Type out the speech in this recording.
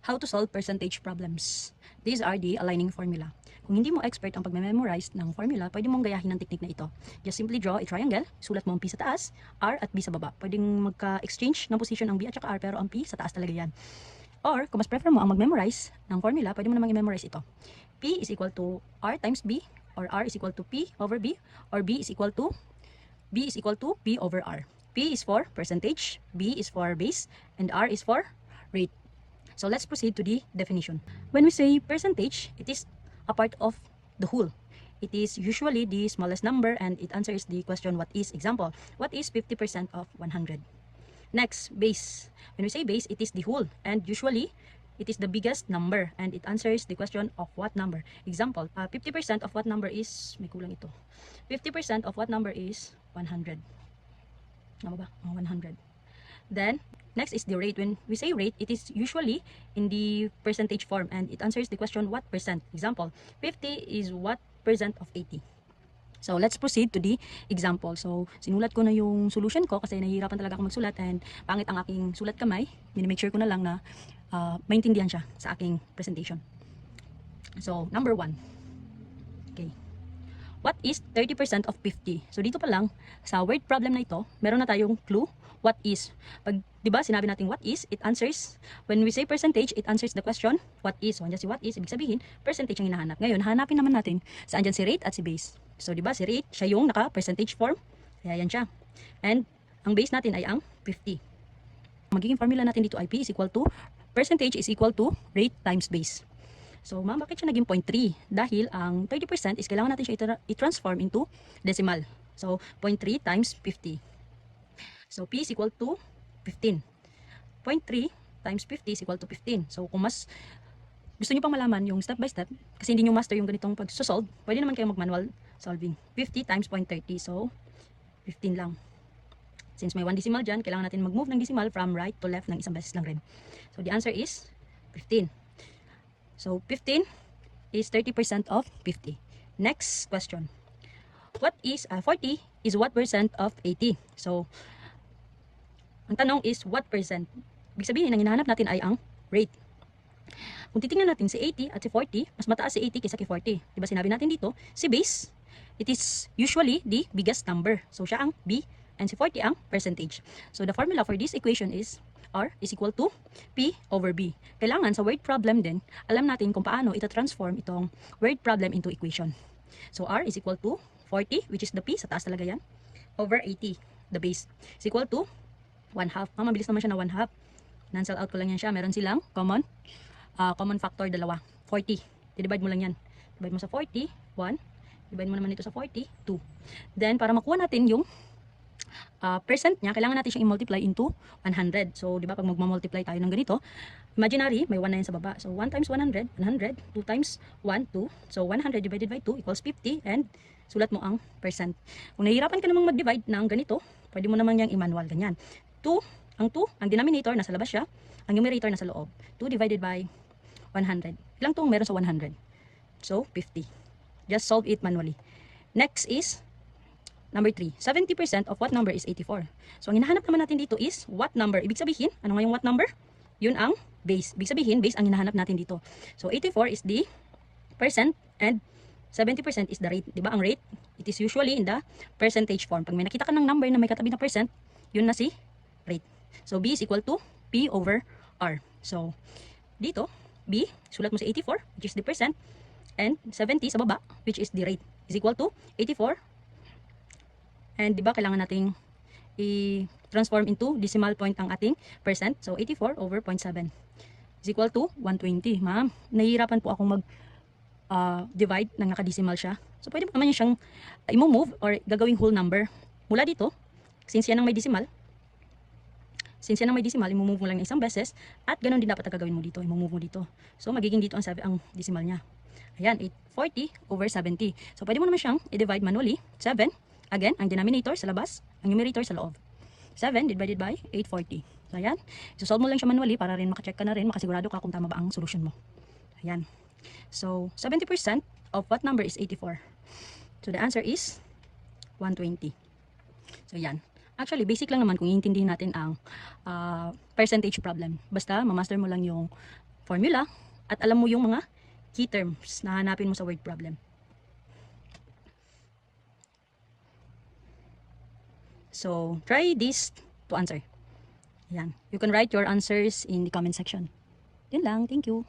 How to solve percentage problems. These are the aligning formula. Kung hindi mo expert ang pagme-memorize ng formula, pwede mong gayahin ang technique na ito. Just simply draw a triangle, sulat mo ang P sa taas, R at B sa baba. Pwedeng magka-exchange ng position ang B at saka R, pero ang P sa taas talaga yan. Or, kung mas prefer mo ang mag-memorize ng formula, pwede mo namang i-memorize ito. P is equal to R times B, or R is equal to P over B, or B is equal to P over R. P is for percentage, B is for base, and R is for rate. So let's proceed to the definition. When we say percentage, it is a part of the whole. It is usually the smallest number and it answers the question what is. Example, what is 50% of 100? Next, base. When we say base, it is the whole and usually it is the biggest number and it answers the question of what number. Example, 50% of what number is, may kulang ito. 50% of what number is 100. Tama ba? 100. Then, next is the rate. When we say rate, it is usually in the percentage form and it answers the question what percent. Example, 50 is what percent of 80. So, let's proceed to the example. So, sinulat ko na yung solution ko kasi nahihirapan talaga ako magsulat and pangit ang aking sulat kamay. Minimake sure ko na lang na maintindihan siya sa aking presentation. So, number 1. Okay. What is 30% of 50? So, dito pa lang, sa word problem na ito, meron na tayong clue. What is? Pag, di ba, sinabi natin what is, it answers, when we say percentage, it answers the question, what is? So, andyan si what is, ibig sabihin, percentage ang hinahanap. Ngayon, hanapin naman natin, saan dyan si rate at si base. So, di ba, si rate, siya yung naka-percentage form. Kaya yan siya. And, ang base natin ay ang 50. Magiging formula natin dito ay P is equal to, percentage is equal to rate times base. So, ma'am, bakit siya naging 0.3? Dahil ang 30% is kailangan natin siya i-transform into decimal. So, 0.3 times 50. So, P is equal to 15. 0.3 times 50 is equal to 15. So, kung mas gusto nyo pang malaman yung step by step, kasi hindi nyo master yung ganitong pag-solve, pwede naman kayo mag-manual solving. 50 times 0.30. So, 15 lang. Since may 1 decimal dyan, kailangan natin mag-move ng decimal from right to left ng isang beses lang rin. So, the answer is 15. So, 15 is 30% of 50. Next question. What is 40 is what percent of 80? So, ang tanong is what percent? Ibig sabihin, ang hinahanap natin ay ang rate. Kung titingnan natin si 80 at si 40, mas mataas si 80 kaysa si 40. Diba sinabi natin dito, si base, it is usually the biggest number. So, siya ang B and si 40 ang percentage. So, the formula for this equation is R is equal to P over B. Kailangan sa word problem din, alam natin kung paano ita-transform itong word problem into equation. So, R is equal to 40, which is the P, sa taas talaga yan, over 80, the base, is equal to 1/2. Mabilis naman siya na 1/2. Cancel out ko lang yan siya. Meron silang common factor, dalawa. 40. I-divide mo lang yan. Divide mo sa 40, 1. Divide mo naman ito sa 40, 2. Then, para makuha natin yung percent niya, kailangan natin siyang i-multiply into 100. So, di ba, pag magma-multiply tayo ng ganito, imaginary, may 1 na yan sa baba. So, 1 times 100, 100. 2 times 1, 2. So, 100 divided by 2 equals 50. And, sulat mo ang percent. Kung nahihirapan ka namang mag-divide ng ganito, pwede mo naman yang i-manual, ganyan. 2, ang denominator nasa labas siya, ang numerator nasa loob. 2 divided by 100. Ilang 2 meron sa 100? So, 50. Just solve it manually. Next is number 3. 70% of what number is 84? So, ang hinahanap naman natin dito is what number. Ibig sabihin, ano nga yung what number? Yun ang base. Ibig sabihin, base ang hinahanap natin dito. So, 84 is the percent and 70% is the rate. Diba ang rate? It is usually in the percentage form. Pag may nakita ka ng number na may katabi na percent, yun na si rate. So, B is equal to P over R. So, dito, B, sulat mo sa 84, which is the percent, and 70 sa baba, which is the rate, is equal to 84. And, di ba, kailangan nating i-transform into decimal point ang ating percent. So, 84 over 0.7 is equal to 120. Ma'am, nahihirapan po akong mag-divide nang nakadecimal siya. So, pwede mo naman yun siyang i-move or gagawing whole number. Mula dito, since yan ang may decimal, i-move mo lang ng isang beses at ganun din dapat ang gagawin mo dito, i-move mo dito. So, magiging dito ang decimal niya. Ayan, 840 over 70. So, pwede mo naman siyang i-divide manually. 7, again, ang denominator sa labas, ang numerator sa loob. 7 divided by 840. So, ayan. So, solve mo lang siya manually para rin makacheck ka na rin, makasigurado ka kung tama ba ang solution mo. Ayan. So, 70% of what number is 84? So, the answer is 120. So, ayan. Actually, basic lang naman kung iintindihin natin ang percentage problem. Basta, mamaster mo lang yung formula at alam mo yung mga key terms na hanapin mo sa word problem. So, try this to answer. Yan. You can write your answers in the comment section. Yun lang. Thank you.